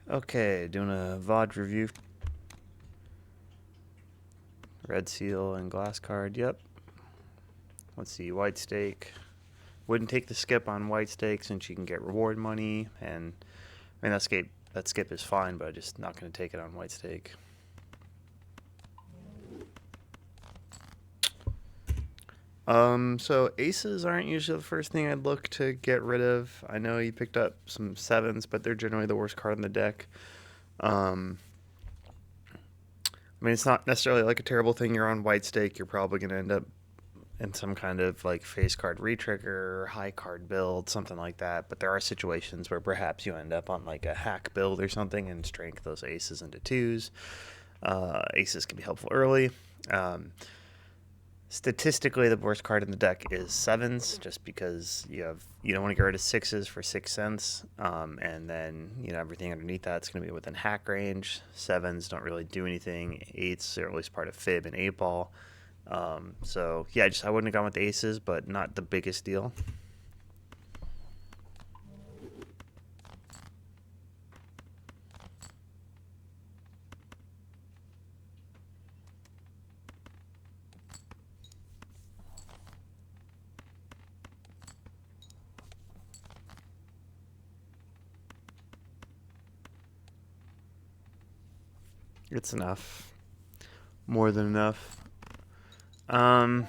Okay, doing a Vod review. Red seal and glass card, yep. Let's see, white stake. Wouldn't take the skip on white stake since you can get reward money, and I mean that skip is fine, but I'm just not going to take it on white stake. So aces aren't usually the first thing I'd look to get rid of. I know you picked up some sevens, but they're generally the worst card in the deck. I mean, it's not necessarily like a terrible thing. You're on white stake. You're probably going to end up in some kind of like face card retrigger, high card build, something like that. But there are situations where perhaps you end up on like a hack build or something and strength those aces into twos. Aces can be helpful early. Um, Statistically, the worst card in the deck is sevens, just because you don't want to get rid of sixes for 6 cents, and then everything underneath that's going to be within hack range. Sevens don't really do anything. Eights are at least part of fib and eight ball. So yeah, I wouldn't have gone with the aces, but not the biggest deal. It's enough, more than enough. Um,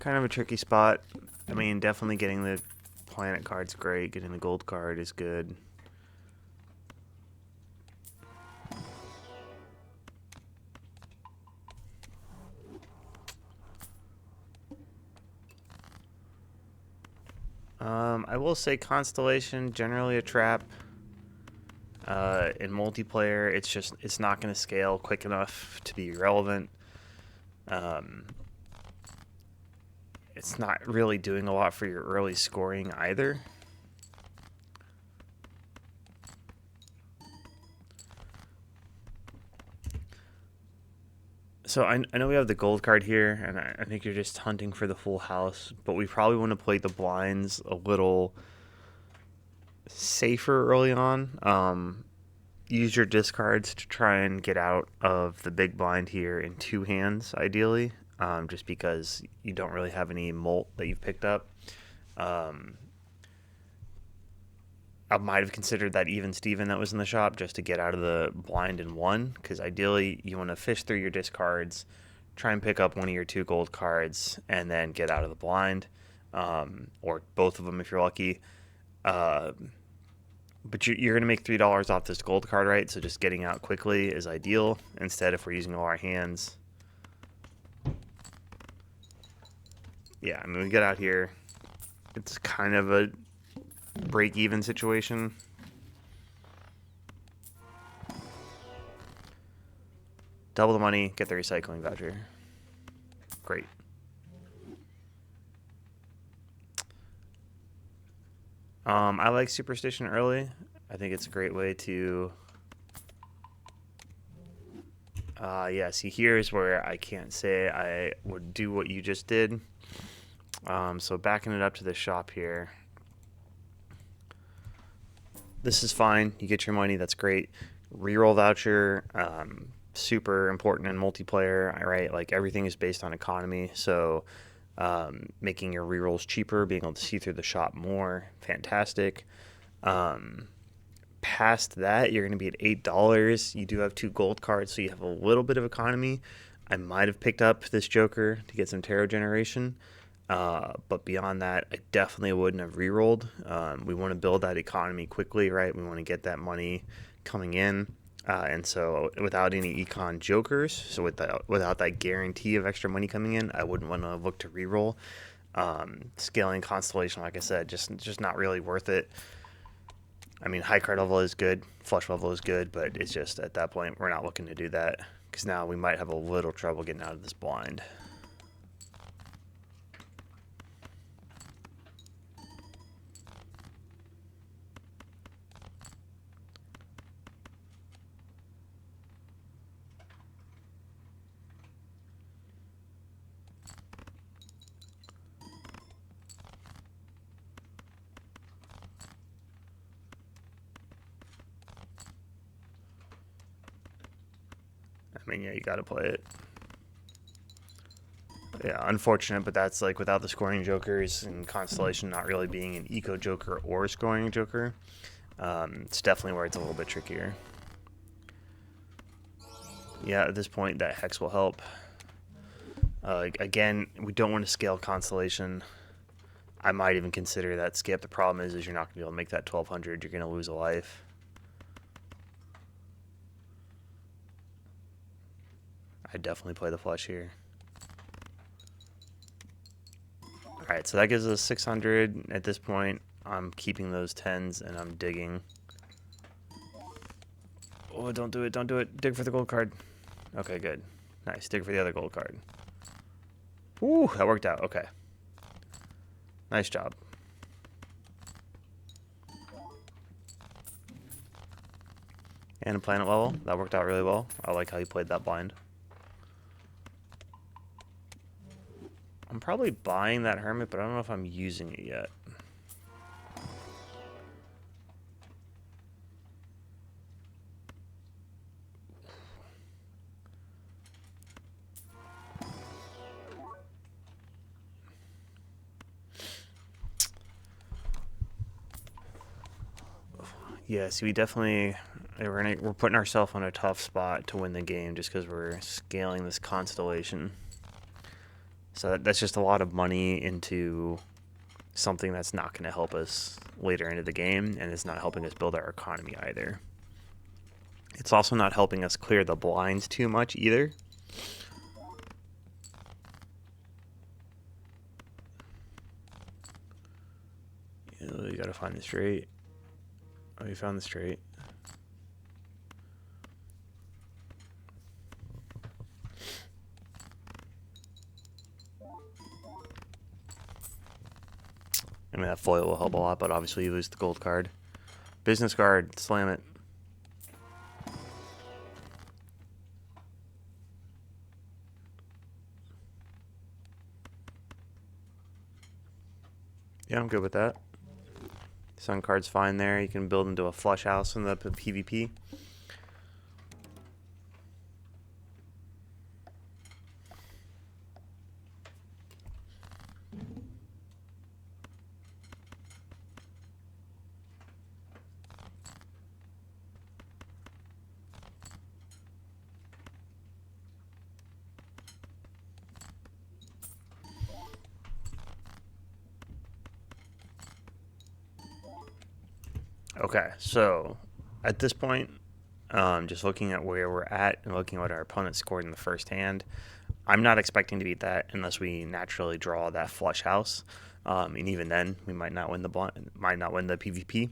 Kind of a tricky spot. I mean, definitely getting the planet card's great. Getting the gold card is good. I will say Constellation generally a trap. In multiplayer, it's not going to scale quick enough to be relevant. Um, it's not really doing a lot for your early scoring either. So I know we have the gold card here, and I think you're just hunting for the full house, but we probably want to play the blinds a little safer early on. Use your discards to try and get out of the big blind here in two hands, ideally, just because you don't really have any molt that you've picked up. Um, I might have considered that even Steven that was in the shop just to get out of the blind in one, because ideally you want to fish through your discards, try and pick up one of your two gold cards, and then get out of the blind, or both of them if you're lucky. Uh, but you're going to make $3 off this gold card, right? So just getting out quickly is ideal. Instead, if we're using all our hands, yeah, I mean, we get out here, it's kind of a break-even situation. Double the money, get the recycling voucher. Great. I like Superstition early. I think it's a great way to... yeah, see, here's where I can't say I would do what you just did. So backing it up to the shop here. This is fine. You get your money. That's great. Reroll voucher. Super important in multiplayer, right? Like everything is based on economy. So making your rerolls cheaper, being able to see through the shop more, fantastic. Past that, you're going to be at $8. You do have two gold cards, so you have a little bit of economy. I might have picked up this Joker to get some tarot generation. But beyond that, I definitely wouldn't have rerolled. We want to build that economy quickly, right? We want to get that money coming in. And so without any econ jokers, so without that guarantee of extra money coming in, I wouldn't want to look to reroll. Scaling Constellation, like I said, just not really worth it. I mean, high card level is good, flush level is good, but it's just at that point, we're not looking to do that because now we might have a little trouble getting out of this blind. I mean, yeah, you got to play it. Yeah, unfortunate, but that's like without the scoring jokers and Constellation not really being an eco joker or scoring joker, it's definitely where it's a little bit trickier. Yeah, at this point, that Hex will help. Again, we don't want to scale Constellation. I might even consider that skip. The problem is you're not going to be able to make that 1200. You're going to lose a life. I'd definitely play the flush here. Alright, so that gives us 600. At this point, I'm keeping those 10s and I'm digging. Oh, don't do it, don't do it. Dig for the gold card. Okay, good. Nice, dig for the other gold card. Ooh, that worked out, okay. Nice job. And a planet level, that worked out really well. I like how you played that blind. I'm probably buying that Hermit, but I don't know if I'm using it yet. Yeah, so we definitely we're putting ourselves on a tough spot to win the game just because we're scaling this constellation. So that's just a lot of money into something that's not going to help us later into the game, and it's not helping us build our economy either. It's also not helping us clear the blinds too much either. You gotta find the straight. Oh, you found the straight. I mean, that foil will help a lot, but obviously you lose the gold card. Business card, slam it. Yeah, I'm good with that. Sun card's fine there. You can build into a flush house in the PvP. Okay, so at this point, just looking at where we're at and looking at what our opponent scored in the first hand, I'm not expecting to beat that unless we naturally draw that flush house, and even then, we might not win the PvP.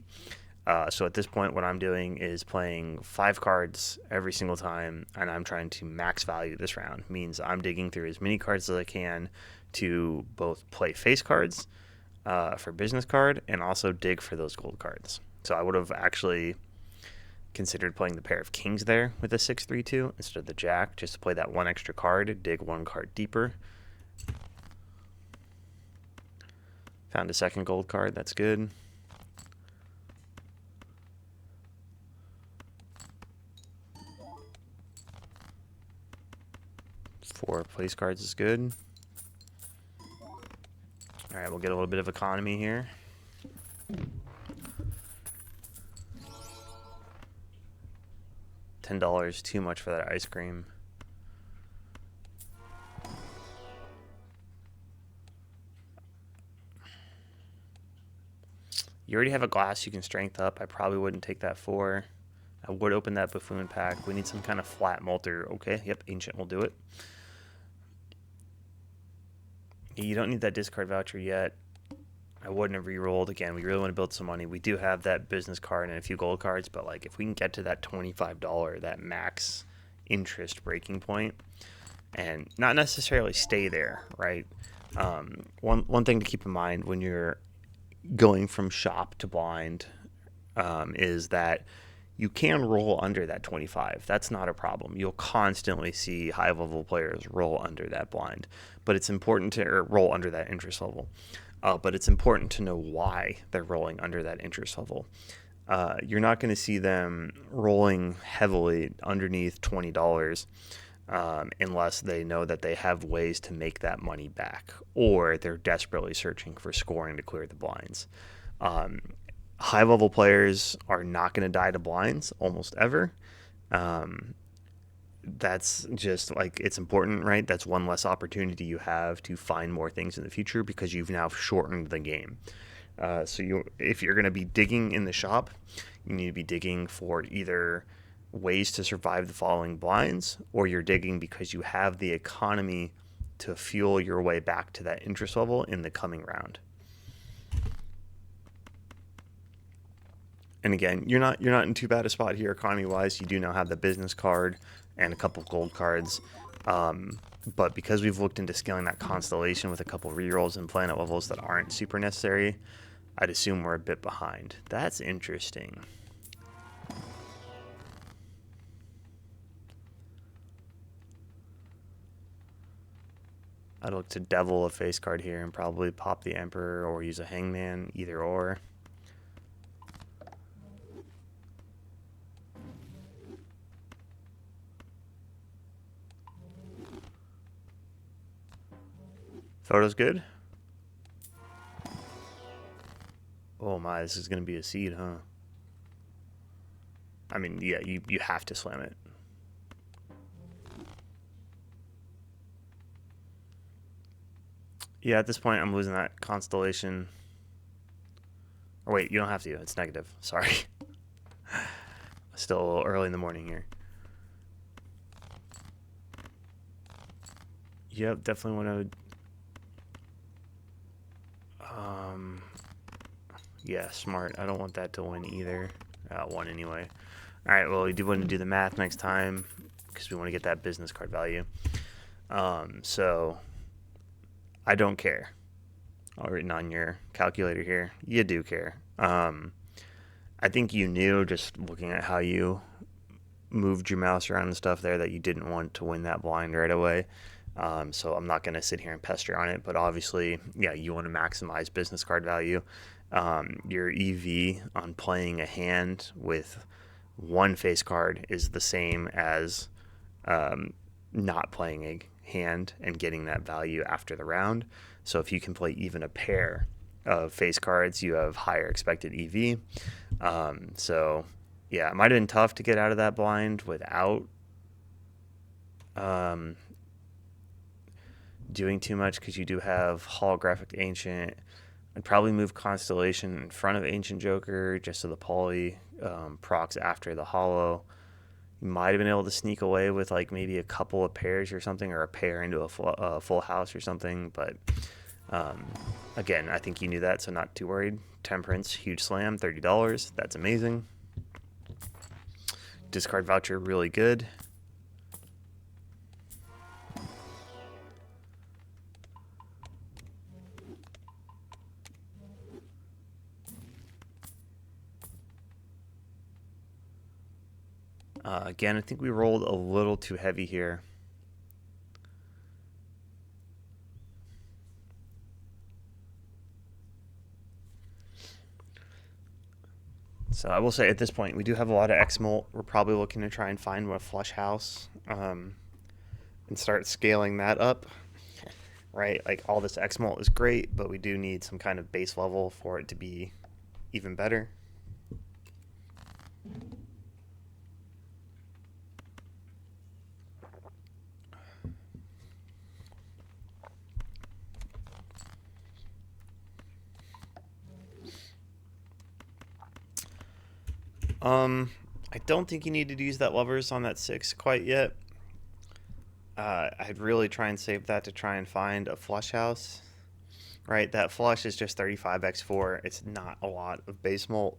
So at this point, what I'm doing is playing 5 cards every single time, and I'm trying to max value this round. Means I'm digging through as many cards as I can to both play face cards for business card and also dig for those gold cards. So I would have actually considered playing the pair of kings there with the 6-3-2 instead of the jack, just to play that one extra card, dig one card deeper. Found a second gold card, that's good. Four place cards is good. Alright, we'll get a little bit of economy here. $10, too much for that ice cream. You already have a glass you can strength up. I probably wouldn't take that 4. I would open that buffoon pack. We need some kind of flat molter. Okay, yep, ancient will do it. You don't need that discard voucher yet. I wouldn't have re-rolled. Again, we really want to build some money. We do have that business card and a few gold cards, but like if we can get to that $25, that max interest breaking point, and not necessarily stay there, right? One thing to keep in mind when you're going from shop to blind is that you can roll under that 25. That's not a problem. You'll constantly see high-level players roll under that blind, but it's important to roll under that interest level. But it's important to know why they're rolling under that interest level. You're not going to see them rolling heavily underneath $20 unless they know that they have ways to make that money back, or they're desperately searching for scoring to clear the blinds. High level players are not going to die to blinds almost ever. That's just like, it's important, right? That's one less opportunity you have to find more things in the future because you've now shortened the game. If you're going to be digging in the shop, you need to be digging for either ways to survive the following blinds, or you're digging because you have the economy to fuel your way back to that interest level in the coming round. And again, you're not in too bad a spot here economy wise. You do now have the business card and a couple gold cards. But because we've looked into scaling that constellation with a couple rerolls and planet levels that aren't super necessary, I'd assume we're a bit behind. That's interesting. I'd look to devil a face card here and probably pop the Emperor or use a Hangman, either or. Photo's good. Oh my, this is going to be a seed, huh? I mean, yeah, you have to slam it. Yeah, at this point, I'm losing that constellation. Or wait, you don't have to. It's negative. Sorry. Still a little early in the morning here. Yep, definitely want to... Yeah, smart. I don't want that to win either. One anyway. Alright, well, we do want to do the math next time because we want to get that business card value. So, I don't care. All written on your calculator here. You do care. I think you knew, just looking at how you moved your mouse around and stuff there, that you didn't want to win that blind right away. So I'm not going to sit here and pester on it, but obviously, yeah, you want to maximize business card value. Your EV on playing a hand with one face card is the same as not playing a hand and getting that value after the round. So if you can play even a pair of face cards, you have higher expected EV. So yeah, it might have been tough to get out of that blind without doing too much, because you do have holographic ancient. I'd probably move Constellation in front of Ancient Joker just so the poly procs after the holo. You might have been able to sneak away with like maybe a couple of pairs or something, or a pair into a full house or something. But again, I think you knew that, so not too worried. Temperance, huge slam, $30. That's amazing. Discard voucher, really good. Again, I think we rolled a little too heavy here. So I will say at this point, we do have a lot of X-Molt. We're probably looking to try and find a flush house and start scaling that up, right? Like, all this X-Molt is great, but we do need some kind of base level for it to be even better. I don't think you need to use that lovers on that 6 quite yet. I'd really try and save that to try and find a flush house, right? That flush is just 35x4. It's not a lot of base molt.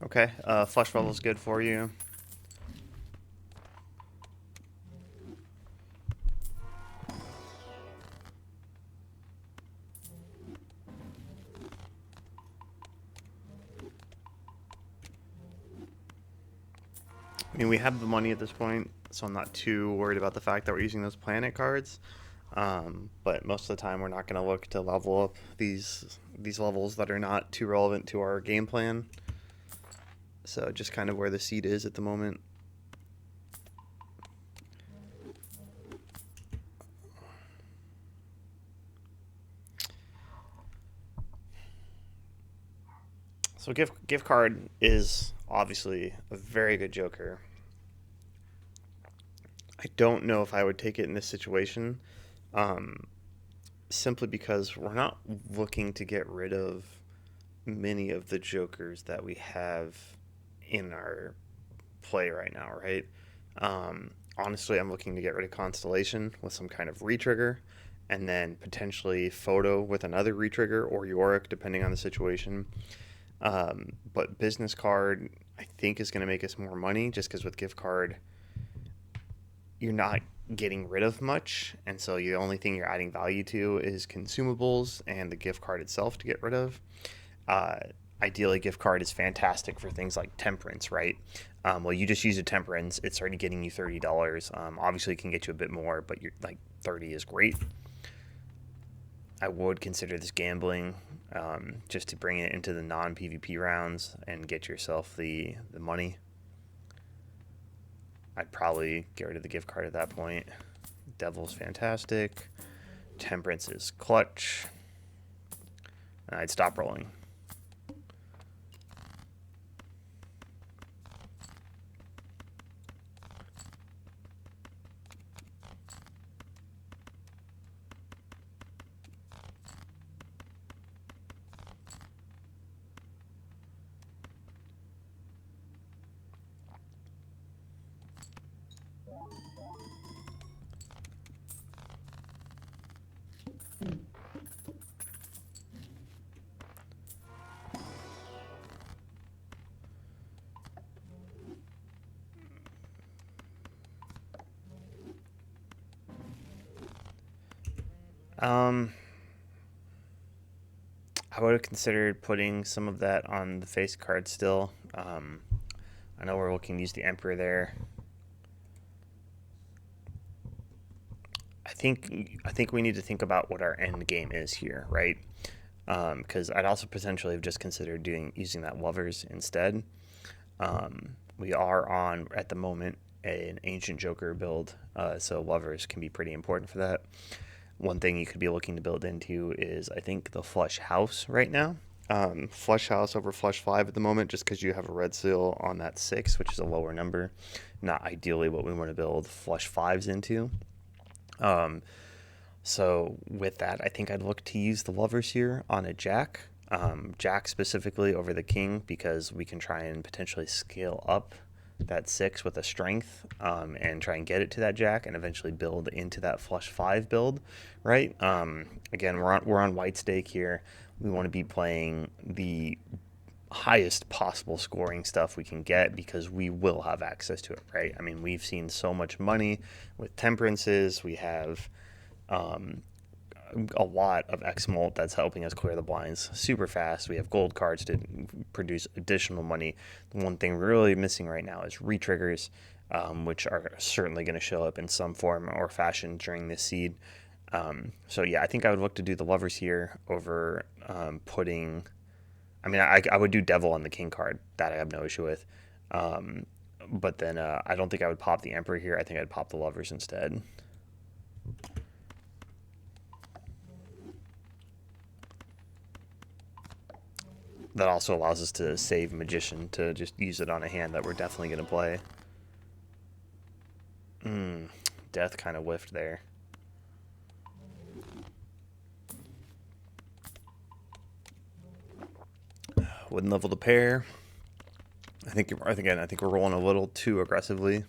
Okay, flush level is good for you. I mean, we have the money at this point, so I'm not too worried about the fact that we're using those planet cards. But most of the time, we're not going to look to level up these levels that are not too relevant to our game plan. So just kind of where the seed is at the moment. So gift card is obviously a very good joker. I don't know if I would take it in this situation, um, simply because we're not looking to get rid of many of the jokers that we have in our play right now, right? Honestly, I'm looking to get rid of Constellation with some kind of retrigger, and then potentially Photo with another retrigger, or Yorick, depending on the situation. But business card, I think, is going to make us more money just because with gift card, you're not getting rid of much. And so the only thing you're adding value to is consumables and the gift card itself to get rid of. Uh, Ideally, gift card is fantastic for things like temperance, right? Well, you just use a temperance, it's already getting you $30. Obviously, it can get you a bit more, but you're like 30 is great. I would consider this gambling, just to bring it into the non PvP rounds and get yourself the money. I'd probably get rid of the gift card at that point. Devil's fantastic. Temperance is clutch. And I'd stop rolling. Um, I would have considered putting some of that on the face card still. I know we're looking to use the Emperor there. I think we need to think about what our end game is here, right? Because I'd also potentially have just considered using that Lovers instead. We are on at the moment an Ancient Joker build, so Lovers can be pretty important for that. One thing you could be looking to build into is, I think, the Flush House right now. Flush House over Flush 5 at the moment, just because you have a red seal on that 6, which is a lower number. Not ideally what we want to build Flush 5s into. So with that, I think I'd look to use the Lovers here on a Jack. Jack specifically over the King, because we can try and potentially scale up that 6 with a strength, and try and get it to that Jack and eventually build into that Flush 5 build, right? Again, we're on white stake here. We want to be playing the highest possible scoring stuff we can get because we will have access to it, right? I mean, we've seen so much money with temperances. We have a lot of X-Molt that's helping us clear the blinds super fast. We have gold cards to produce additional money. The one thing we're really missing right now is retriggers, which are certainly going to show up in some form or fashion during this seed. So yeah, I think I would look to do the Lovers here over putting... I mean, I would do Devil on the King card. That I have no issue with. But then I don't think I would pop the Emperor here. I think I'd pop the Lovers instead. That also allows us to save Magician to just use it on a hand that we're definitely going to play. Death kind of whiffed there. Wouldn't level the pair. I think we're rolling a little too aggressively.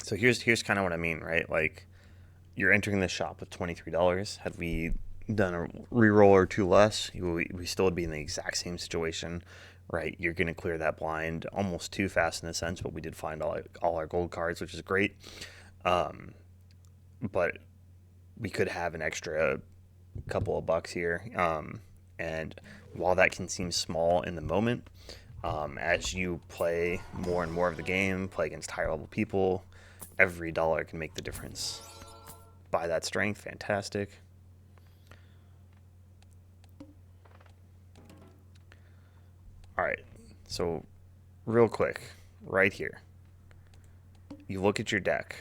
So here's kind of what I mean, right? Like, you're entering the shop with $23. Had we done a reroll or two less, we still would be in the exact same situation, right? You're going to clear that blind almost too fast in a sense, but we did find all our gold cards, which is great. But we could have an extra couple of bucks here. And while that can seem small in the moment, as you play more and more of the game, play against higher level people, every dollar can make the difference. Buy that strength, fantastic. All right, so real quick, right here, you look at your deck.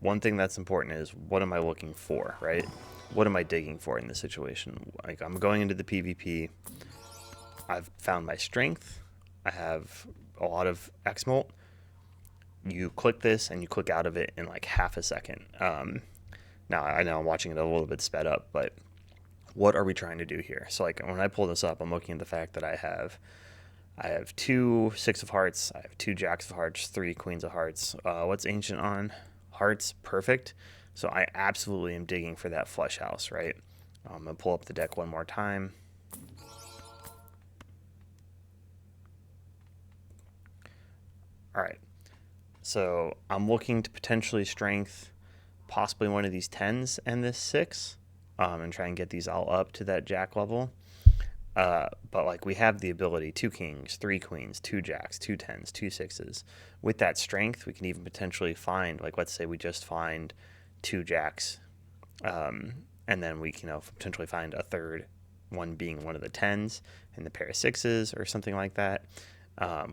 One thing that's important is, what am I looking for, right? What am I digging for in this situation? Like, I'm going into the PvP. I've found my strength. I have a lot of X-Molt. You click this and you click out of it in like half a second. Now, I know I'm watching it a little bit sped up, but what are we trying to do here? So, like, when I pull this up, I'm looking at the fact that I have 2 6 of hearts, I have 2 jacks of hearts, 3 queens of hearts. What's ancient on? Hearts, perfect. So I absolutely am digging for that flush house, right? I'm going to pull up the deck one more time. All right. So I'm looking to potentially strength possibly one of these 10s and this 6, and try and get these all up to that jack level. But like, we have the ability 2 kings, 3 queens, 2 jacks, 2 10s, 2 6s. With that strength, we can even potentially find, like, let's say we just find 2 jacks, and then we can potentially find a third one being one of the 10s and the pair of 6s or something like that.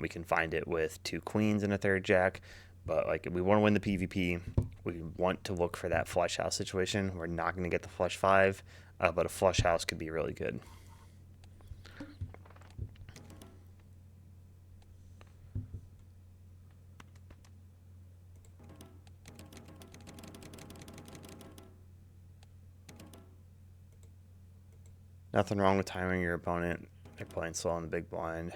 We can find it with 2 queens and a third jack. But like, if we want to win the PvP, we want to look for that flush house situation. We're not going to get the flush 5, but a flush house could be really good. Nothing wrong with timing your opponent. They're playing slow on the big blind.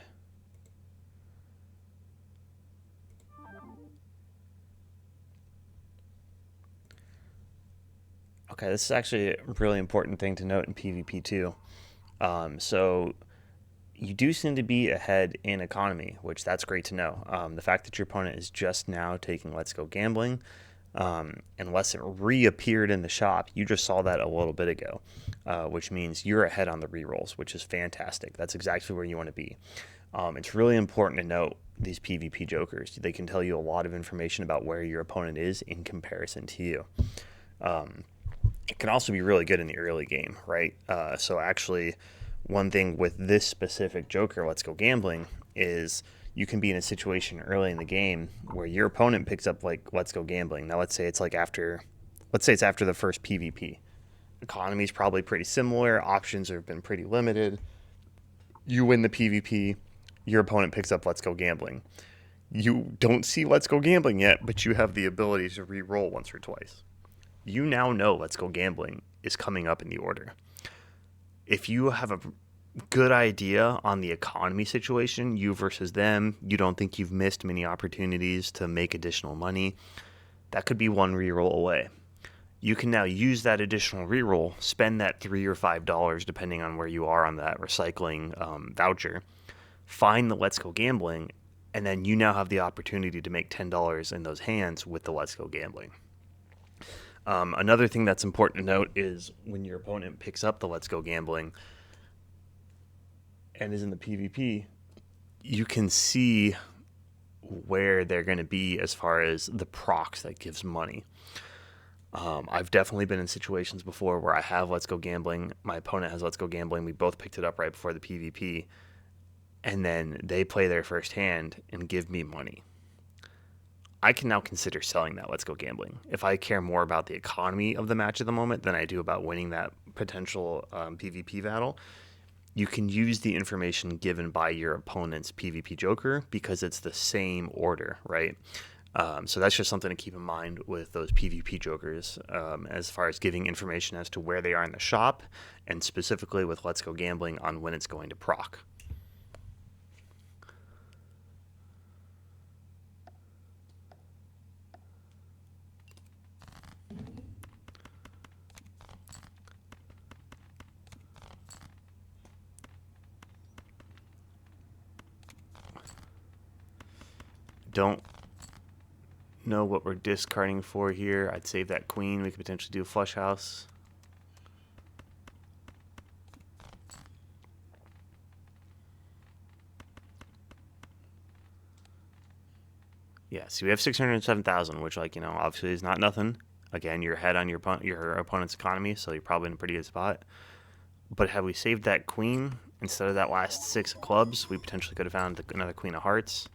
Okay, this is actually a really important thing to note in PvP too. So you do seem to be ahead in economy, which that's great to know. The fact that your opponent is just now taking Let's Go Gambling, unless it reappeared in the shop, you just saw that a little bit ago, which means you're ahead on the rerolls, which is fantastic. That's exactly where you want to be. It's really important to note these PvP jokers. They can tell you a lot of information about where your opponent is in comparison to you. It can also be really good in the early game, right? So actually, one thing with this specific joker, Let's Go Gambling, is you can be in a situation early in the game where your opponent picks up like Let's Go Gambling. Now let's say it's after the first PvP. Economy is probably pretty similar. Options have been pretty limited. You win the PvP. Your opponent picks up Let's Go Gambling. You don't see Let's Go Gambling yet, but you have the ability to re-roll once or twice. You now know Let's Go Gambling is coming up in the order. If you have a good idea on the economy situation, you versus them, you don't think you've missed many opportunities to make additional money, that could be one reroll away. You can now use that additional reroll, spend that $3 or $5 depending on where you are on that recycling voucher, find the Let's Go Gambling, and then you now have the opportunity to make $10 in those hands with the Let's Go Gambling. Another thing that's important to note is when your opponent picks up the Let's Go Gambling and is in the PvP, you can see where they're going to be as far as the procs that gives money. I've definitely been in situations before where I have Let's Go Gambling, my opponent has Let's Go Gambling, we both picked it up right before the PvP, and then they play their first hand and give me money. I can now consider selling that Let's Go Gambling. If I care more about the economy of the match at the moment than I do about winning that potential PvP battle, you can use the information given by your opponent's PvP joker because it's the same order, right? So that's just something to keep in mind with those PvP jokers as far as giving information as to where they are in the shop, and specifically with Let's Go Gambling on when it's going to proc. don't know what we're discarding for here. I'd save that queen. We could potentially do a flush house. Yeah, so we have 607,000, which, like, you know, obviously is not nothing. Again, you're ahead on your opponent's economy, so you're probably in a pretty good spot. But had we saved that queen instead of that last 6 of clubs, we potentially could have found another queen of hearts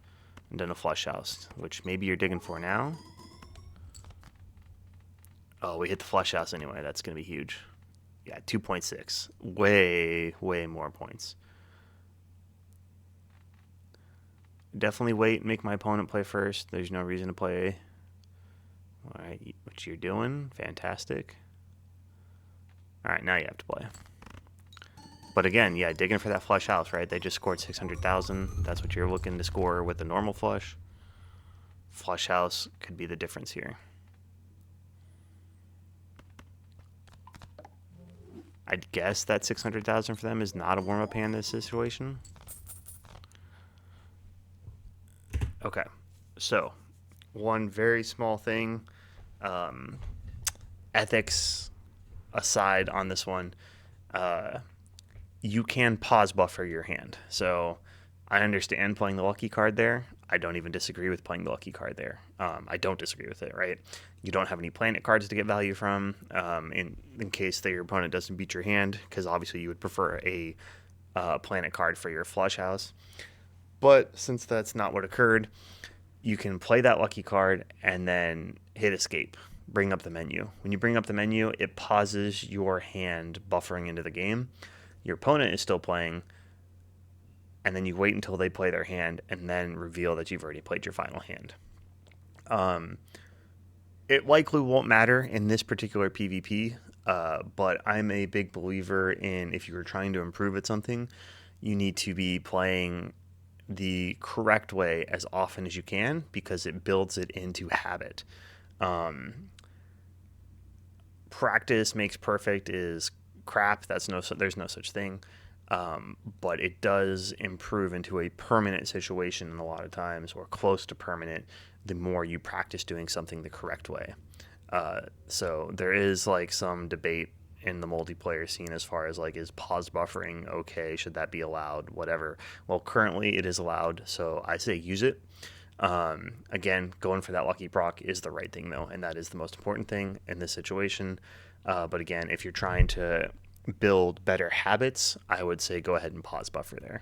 and done a flush house, which maybe you're digging for now. Oh, we hit the flush house anyway. That's going to be huge. Yeah, 2.6. Way, way more points. Definitely wait and make my opponent play first. There's no reason to play. All right, what you're doing, fantastic. All right, now you have to play. But again, yeah, digging for that flush house, right? They just scored 600,000. That's what you're looking to score with the normal flush. Flush house could be the difference here. I'd guess that 600,000 for them is not a warm-up hand in this situation. Okay, so one very small thing, ethics aside on this one, you can pause buffer your hand. So I understand playing the lucky card there. I don't even disagree with playing the lucky card there. I don't disagree with it, right? You don't have any planet cards to get value from in case that your opponent doesn't beat your hand, because obviously you would prefer a planet card for your flush house. But since that's not what occurred, you can play that lucky card and then hit escape, bring up the menu. When you bring up the menu, it pauses your hand buffering into the game. Your opponent is still playing, and then you wait until they play their hand and then reveal that you've already played your final hand. It likely won't matter in this particular PvP, but I'm a big believer in if you are trying to improve at something, you need to be playing the correct way as often as you can, because it builds it into habit. Practice makes perfect is crap. There's no such thing. But it does improve into a permanent situation a lot of times, or close to permanent, the more you practice doing something the correct way. So there is like some debate in the multiplayer scene as far as like, is pause buffering okay? Should that be allowed? Whatever. Well, currently it is allowed, so I say use it. Again, going for that lucky proc is the right thing though, and that is the most important thing in this situation. But again, if you're trying to build better habits, I would say go ahead and pause buffer there.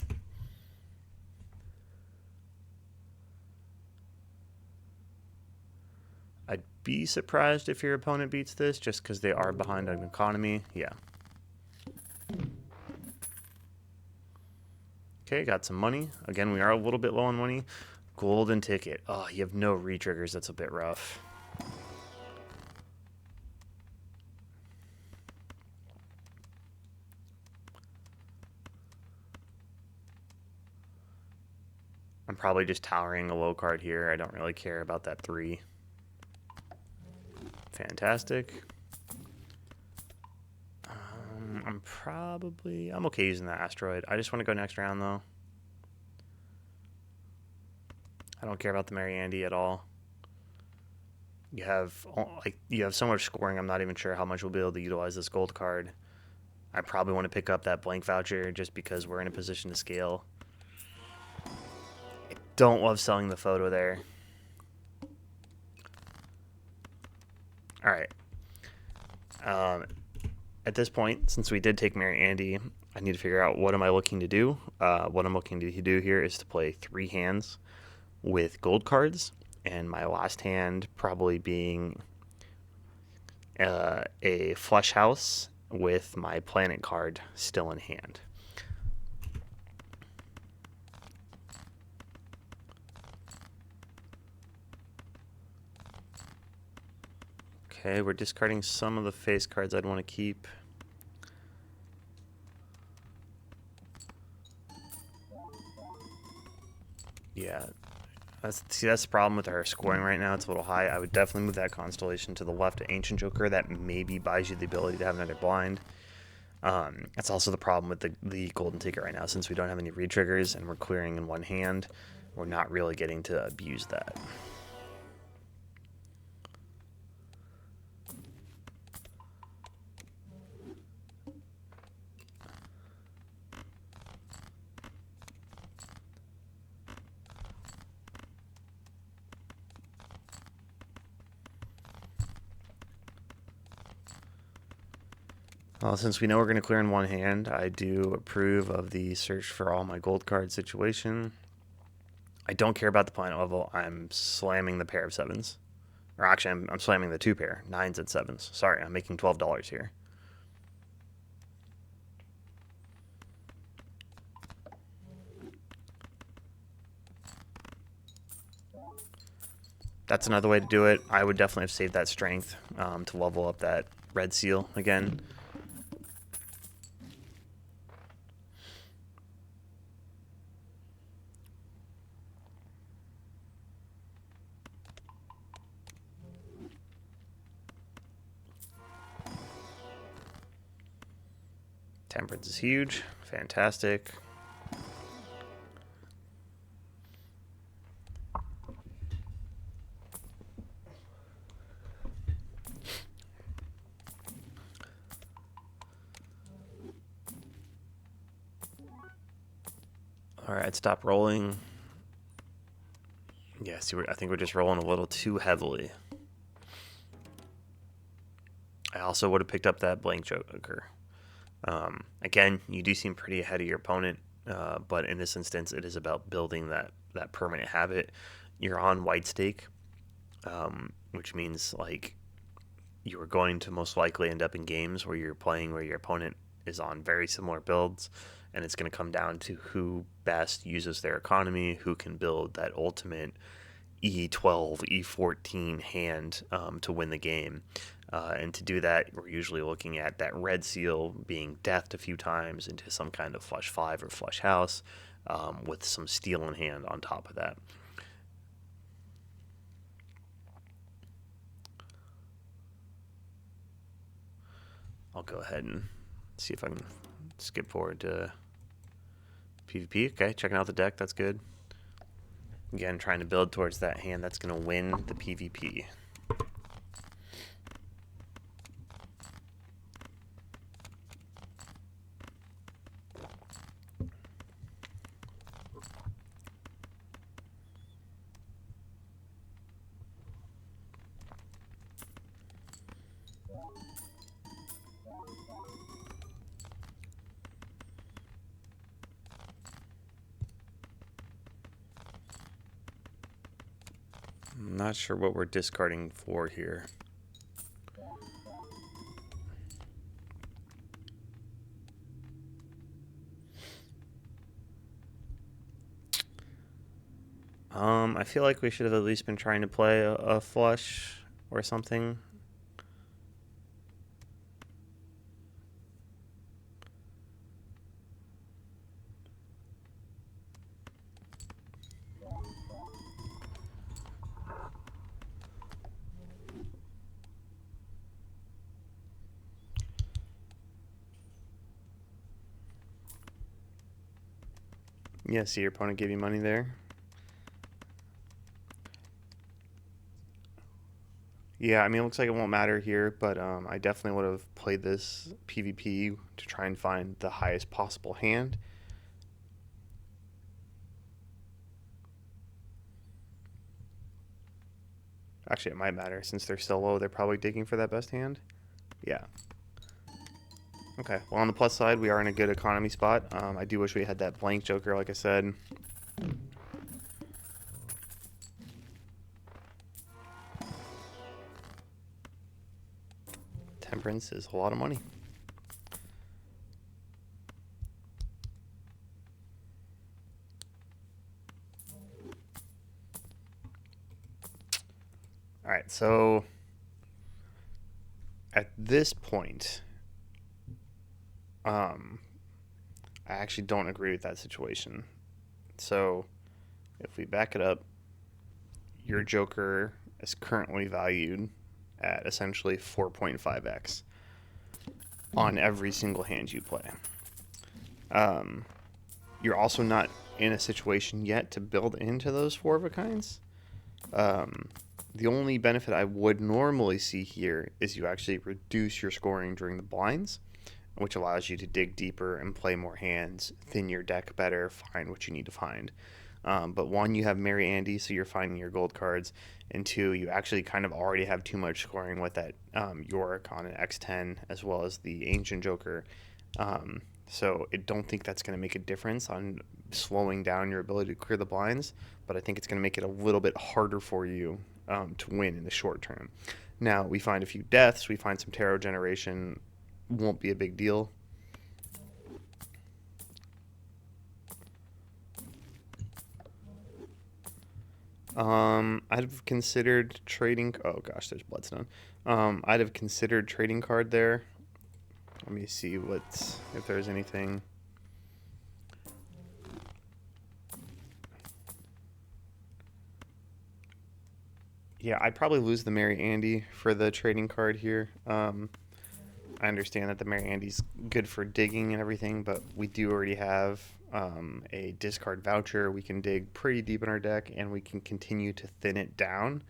I'd be surprised if your opponent beats this, just because they are behind on economy. Yeah. Okay, got some money. Again, we are a little bit low on money. Golden ticket. Oh, you have no retriggers. That's a bit rough. I'm probably just towering a low card here. I don't really care about that 3. Fantastic. I'm okay using that asteroid. I just want to go next round though. I don't care about the Mary Andy at all. You have so much scoring. I'm not even sure how much we'll be able to utilize this gold card. I probably want to pick up that blank voucher just because we're in a position to scale. I don't love selling the photo there. All right. At this point, since we did take Mary Andy, I need to figure out what am I looking to do. What I'm looking to do here is to play 3 hands with gold cards, and my last hand probably being a flush house with my planet card still in hand. Okay, we're discarding some of the face cards I'd want to keep. Yeah, that's the problem with our scoring right now. It's a little high. I would definitely move that Constellation to the left to Ancient Joker. That maybe buys you the ability to have another blind. That's also the problem with the golden ticket right now, since we don't have any retriggers and we're clearing in one hand. we're not really getting to abuse that. Well, since we know we're going to clear in one hand, I do approve of the search for all my gold card situation. I don't care about the planet level. I'm slamming the pair of 7s. Or actually, I'm slamming the 2 pair, 9s and 7s. Sorry, I'm making $12 here. That's another way to do it. I would definitely have saved that strength to level up that red seal again. Temperance is huge. Fantastic. Alright, stop rolling. Yeah, see, I think we're just rolling a little too heavily. I also would have picked up that blank joker. Again, you do seem pretty ahead of your opponent, but in this instance, it is about building that permanent habit. You're on white stake, which means like you are going to most likely end up in games where you're playing where your opponent is on very similar builds, and it's going to come down to who best uses their economy, who can build that ultimate E12, E14 hand to win the game. And to do that, we're usually looking at that red seal being deathed a few times into some kind of flush 5 or flush house with some steel in hand on top of that. I'll go ahead and see if I can skip forward to PvP. Okay, checking out the deck. That's good. Again, trying to build towards that hand that's going to win the PvP. I'm not sure what we're discarding for here. I feel like we should have at least been trying to play a flush or something. Yeah, see your opponent gave you money there. Yeah, I mean, it looks like it won't matter here, but I definitely would have played this PvP to try and find the highest possible hand. Actually, it might matter. Since they're still low, they're probably digging for that best hand. Yeah. Okay, well, on the plus side, we are in a good economy spot. I do wish we had that blank joker, like I said. Temperance is a lot of money. All right, so at this point, I actually don't agree with that situation. So if we back it up, your joker is currently valued at essentially 4.5x on every single hand you play. You're also not in a situation yet to build into those 4 of a kinds. The only benefit I would normally see here is you actually reduce your scoring during the blinds, which allows you to dig deeper and play more hands, thin your deck better, find what you need to find. But one, you have Mary Andy, so you're finding your gold cards, and two, you actually kind of already have too much scoring with that Yorick on an X10 as well as the Ancient Joker. So I don't think that's going to make a difference on slowing down your ability to clear the blinds, but I think it's going to make it a little bit harder for you to win in the short term. Now, we find a few deaths, we find some tarot generation, won't be a big deal. I'd have considered trading. Oh gosh, there's Bloodstone. I'd have considered trading card there. Let me see if there's anything. Yeah, I'd probably lose the Mary Andy for the trading card here. I understand that the Mary Andy's good for digging and everything, but we do already have a discard voucher. We can dig pretty deep in our deck, and we can continue to thin it down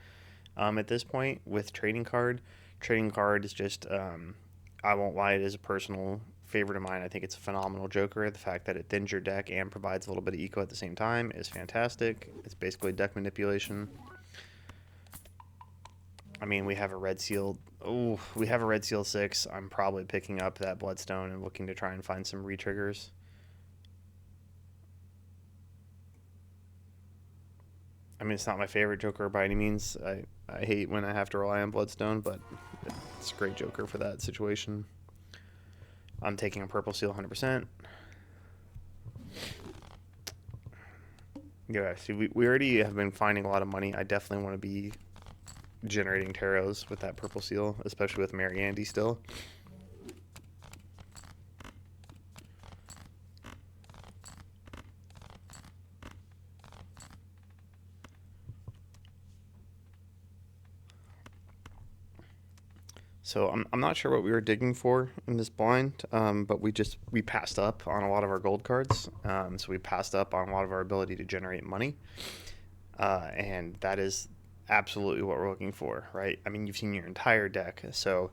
at this point with trading card. Trading card is just, I won't lie, it is a personal favorite of mine. I think it's a phenomenal joker. The fact that it thins your deck and provides a little bit of eco at the same time is fantastic. It's basically deck manipulation. I mean, we have a red seal. Oh, we have a red seal 6. I'm probably picking up that Bloodstone and looking to try and find some retriggers. I mean, it's not my favorite Joker by any means. I hate when I have to rely on Bloodstone, but it's a great Joker for that situation. I'm taking a purple seal 100%. Yeah, see, we already have been finding a lot of money. I definitely want to be generating tarots with that purple seal, especially with Mary Andy still. So I'm not sure what we were digging for in this blind, but we passed up on a lot of our gold cards. So we passed up on a lot of our ability to generate money, and that is absolutely what we're looking for, right? I mean, you've seen your entire deck, so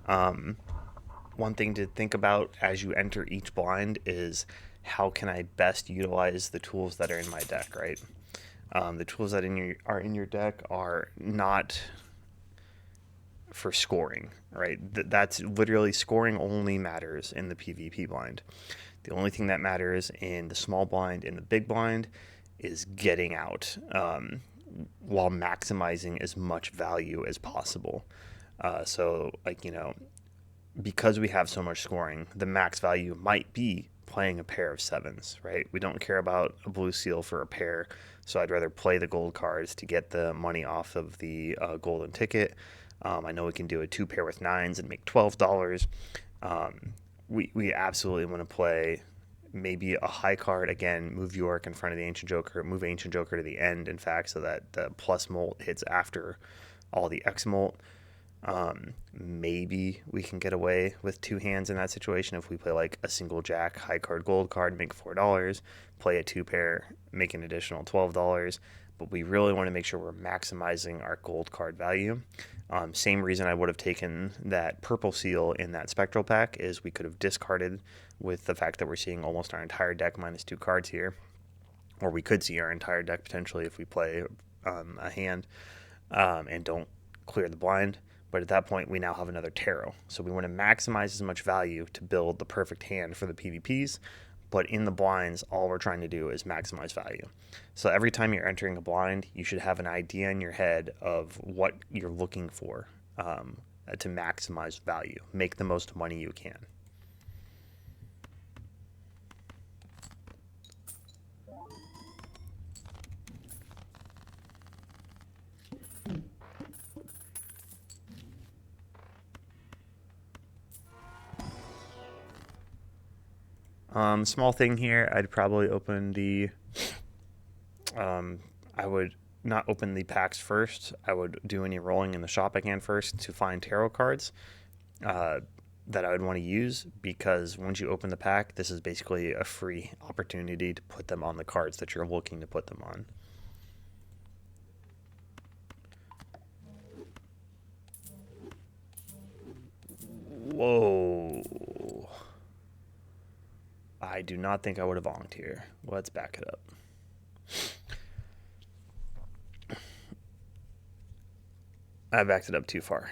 one thing to think about as you enter each blind is how can I best utilize the tools that are in my deck, right? The tools that are in your deck are not for scoring, right? That's literally scoring only matters in the PvP blind. The only thing that matters in the small blind and the big blind is getting out while maximizing as much value as possible. So, like, because we have so much scoring, the max value might be playing a pair of 7s, right? We don't care about a blue seal for a pair, so I'd rather play the gold cards to get the money off of the golden ticket. I know we can do a 2 pair with 9s and make $12. We absolutely want to play maybe a high card, again, move York in front of the Ancient Joker, move Ancient Joker to the end, in fact, so that the plus molt hits after all the X molt. Maybe we can get away with 2 hands in that situation if we play like a single jack, high card, gold card, make $4, play a 2 pair, make an additional $12. But we really want to make sure we're maximizing our gold card value. Same reason I would have taken that purple seal in that spectral pack is we could have discarded with the fact that we're seeing almost our entire deck minus 2 cards here. Or we could see our entire deck potentially if we play a hand and don't clear the blind. But at that point, we now have another tarot. So we want to maximize as much value to build the perfect hand for the PvPs. But in the blinds, all we're trying to do is maximize value. So every time you're entering a blind, you should have an idea in your head of what you're looking for to maximize value. Make the most money you can. Small thing here, I'd probably open the, I would not open the packs first. I would do any rolling in the shop I can first to find tarot cards. that I would want to use, because once you open the pack, this is basically a free opportunity to put them on the cards that you're looking to put them on. Whoa. I do not think I would have onked here. Let's back it up. I backed it up too far.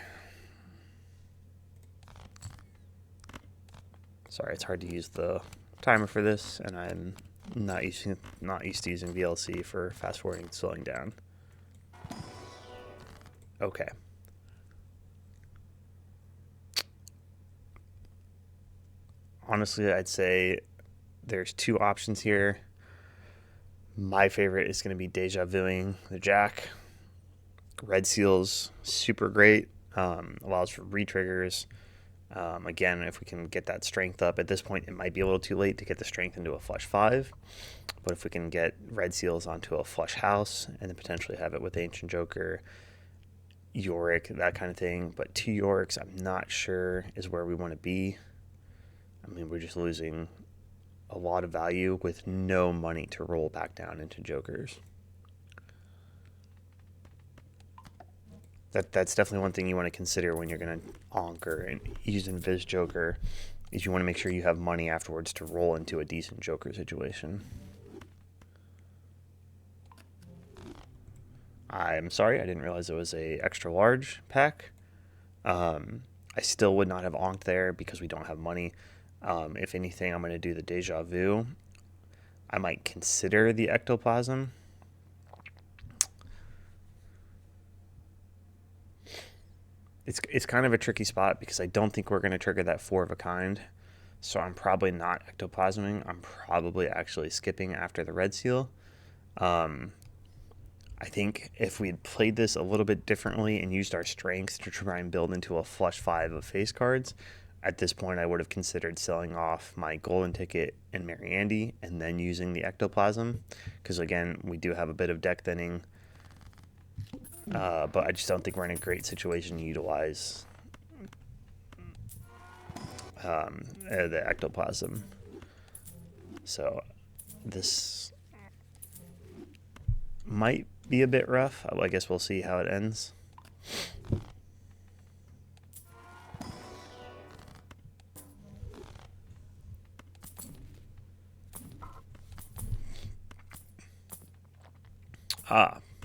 Sorry, it's hard to use the timer for this, and I'm not used to using VLC for fast forwarding and slowing down. Okay. Honestly, I'd say there's two options here. My favorite is going to be deja vuing the Jack. Red Seal's super great. Allows for retriggers. Again, if we can get that strength up, at this point it might be a little too late to get the strength into a flush 5, but if we can get Red Seals onto a flush house and then potentially have it with Ancient Joker, Yorick, that kind of thing. But 2 Yoriks, I'm not sure is where we want to be. I mean, we're just losing a lot of value with no money to roll back down into Jokers. That's definitely one thing you want to consider when you're going to onker and use Invis Joker, is you want to make sure you have money afterwards to roll into a decent Joker situation. I'm sorry, I didn't realize it was a extra large pack. I still would not have onked there because we don't have money. If anything, I'm going to do the Deja Vu. I might consider the Ectoplasm. It's kind of a tricky spot because I don't think we're going to trigger that 4 of a kind. So I'm probably not Ectoplasming. I'm probably actually skipping after the Red Seal. I think if we had played this a little bit differently and used our strength to try and build into a flush 5 of face cards, at this point I would have considered selling off my Golden Ticket and Mary Andy and then using the Ectoplasm, because again, we do have a bit of deck thinning. But I just don't think we're in a great situation to utilize the Ectoplasm. So this might be a bit rough. I guess we'll see how it ends.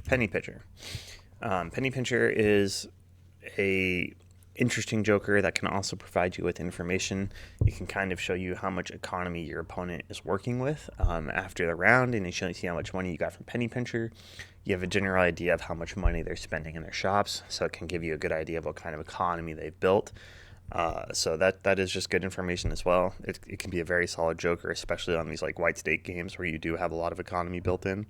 Penny Pitcher. Penny Pincher is a interesting Joker that can also provide you with information. It can kind of show you how much economy your opponent is working with after the round, and you see how much money you got from Penny Pincher. You have a general idea of how much money they're spending in their shops, so it can give you a good idea of what kind of economy they've built. So that is just good information as well. It can be a very solid Joker, especially on these like white stake games where you do have a lot of economy built in.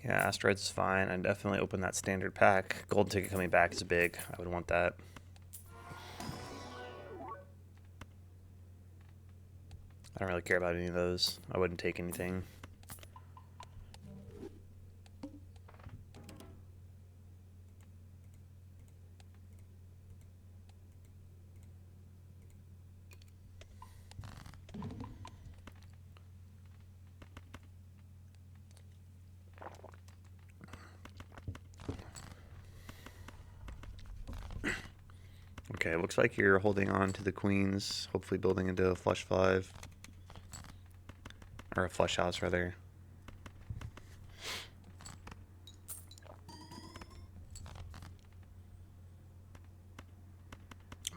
Yeah, Asteroids is fine. I'd definitely open that standard pack. Golden Ticket coming back is big. I would want that. I don't really care about any of those. I wouldn't take anything. Okay, looks like you're holding on to the queens, hopefully building into a flush 5. or a flush house rather.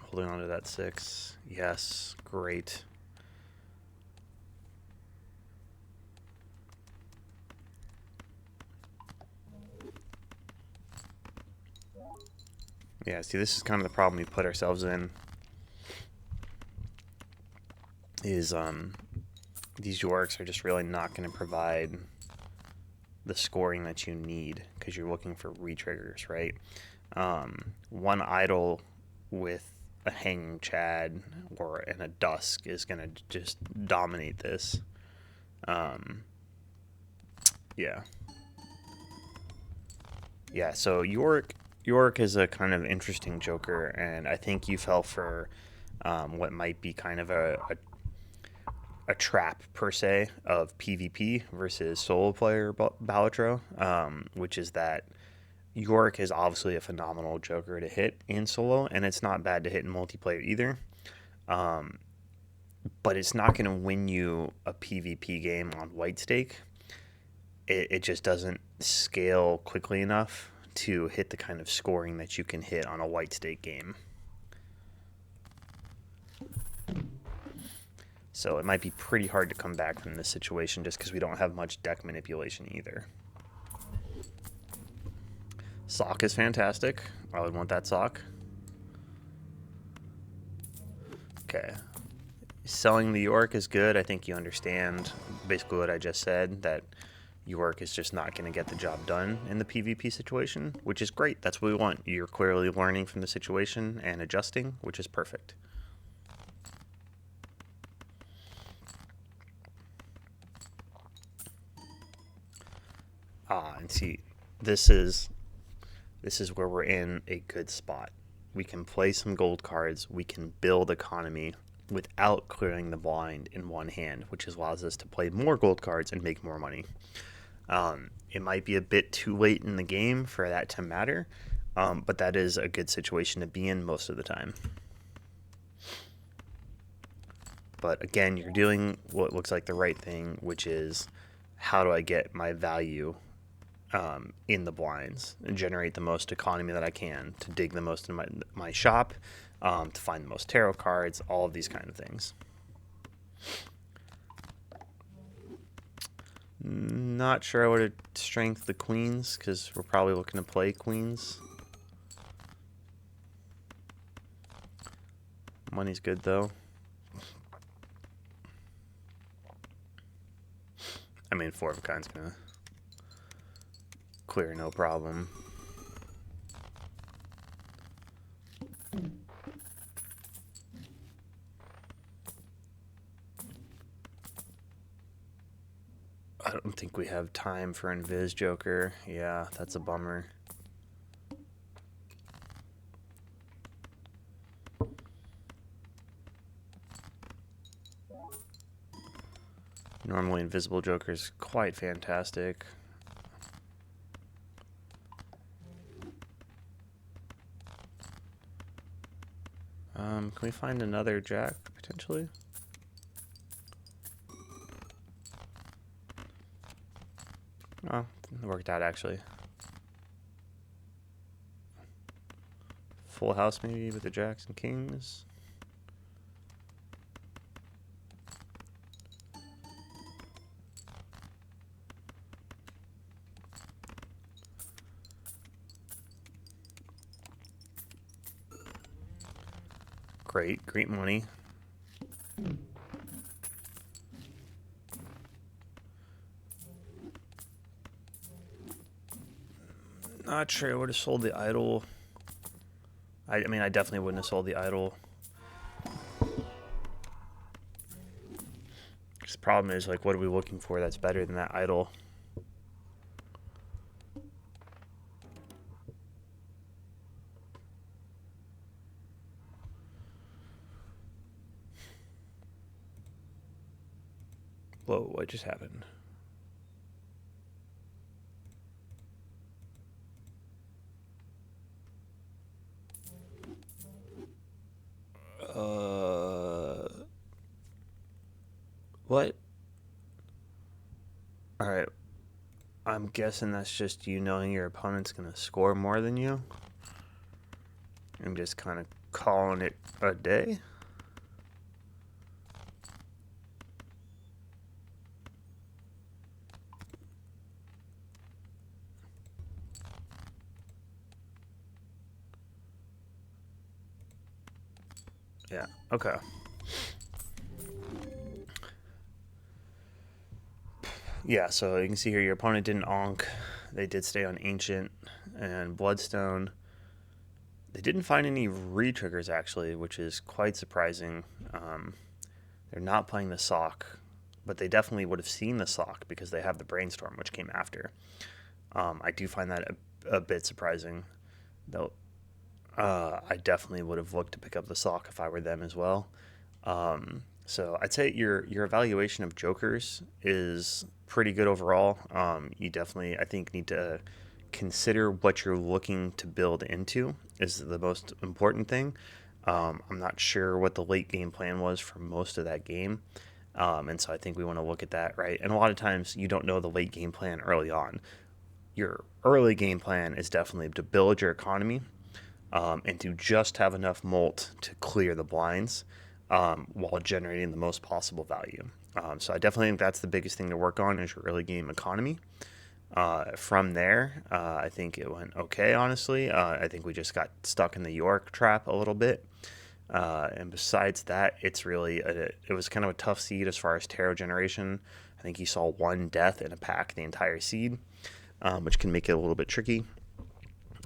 Holding on to that 6. Yes, great. Yeah, see, this is kind of the problem we put ourselves in. Is these Yorks are just really not going to provide the scoring that you need because you're looking for retriggers, right? One idle with a hanging Chad or and a Dusk is going to just dominate this. Yeah. Yeah, so York is a kind of interesting Joker, and I think you fell for what might be kind of a trap per se of PvP versus solo player Balatro, which is that York is obviously a phenomenal Joker to hit in solo, and it's not bad to hit in multiplayer either. But it's not going to win you a PvP game on white stake. It just doesn't scale quickly enough to hit the kind of scoring that you can hit on a white stake game. So it might be pretty hard to come back from this situation just because we don't have much deck manipulation either. Sock is fantastic. I would want that sock. Okay. Selling the York is good. I think you understand basically what I just said, that York is just not going to get the job done in the PvP situation, which is great. That's what we want. You're clearly learning from the situation and adjusting, which is perfect. And see, this is where we're in a good spot. We can play some gold cards. We can build economy without clearing the blind in one hand, which allows us to play more gold cards and make more money. It might be a bit too late in the game for that to matter, but that is a good situation to be in most of the time. But again, you're doing what looks like the right thing, which is how do I get my value in the blinds and generate the most economy that I can to dig the most in my shop, to find the most tarot cards, all of these kind of things. Not sure I would have strength the queens because we're probably looking to play queens. Money's good though. I mean, 4 of a kind's gonna clear no problem. I don't think we have time for Invis Joker. Yeah, that's a bummer. Normally Invisible Joker is quite fantastic. Can we find another Jack, potentially? Oh, it worked out, actually. Full house, maybe, with the Jacks and Kings. Great money. Not sure I would have sold the idol. I mean, I definitely wouldn't have sold the idol. Because the problem is, like, what are we looking for that's better than that idol? Whoa, what just happened? What? All right. I'm guessing that's just you knowing your opponent's going to score more than you. I'm just kind of calling it a day. Yeah, okay. Yeah, so you can see here your opponent didn't onk. They did stay on Ancient and Bloodstone. They didn't find any re-triggers, actually, which is quite surprising. Um, they're not playing the Sock, but they definitely would have seen the Sock because they have the Brainstorm, which came after. I do find that a bit surprising, though. I definitely would have looked to pick up the Sock if I were them as well. So I'd say your evaluation of jokers is pretty good overall. You definitely, I think, need to consider what you're looking to build into is the most important thing. I'm not sure what the late game plan was for most of that game. And so I think we want to look at that, right? And a lot of times you don't know the late game plan early on. Your early game plan is definitely to build your economy, and to just have enough molt to clear the blinds, while generating the most possible value. So I definitely think that's the biggest thing to work on is your early game economy. From there, I think it went okay, honestly. I think we just got stuck in the York trap a little bit. And besides that, it was kind of a tough seed as far as tarot generation. I think you saw one death in a pack the entire seed, which can make it a little bit tricky.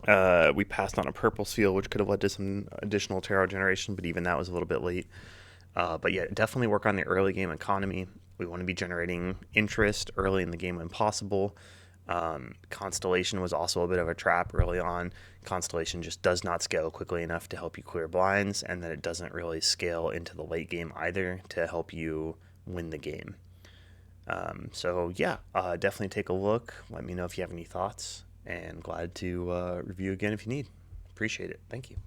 We passed on a purple seal, which could have led to some additional tarot generation, but even that was a little bit late. But yeah, definitely work on the early game economy. We want to be generating interest early in the game when possible. Constellation was also a bit of a trap early on. Constellation just does not scale quickly enough to help you clear blinds, and then it doesn't really scale into the late game either to help you win the game. So yeah, definitely take a look. Let me know if you have any thoughts, and glad to review again if you need. Appreciate it. Thank you.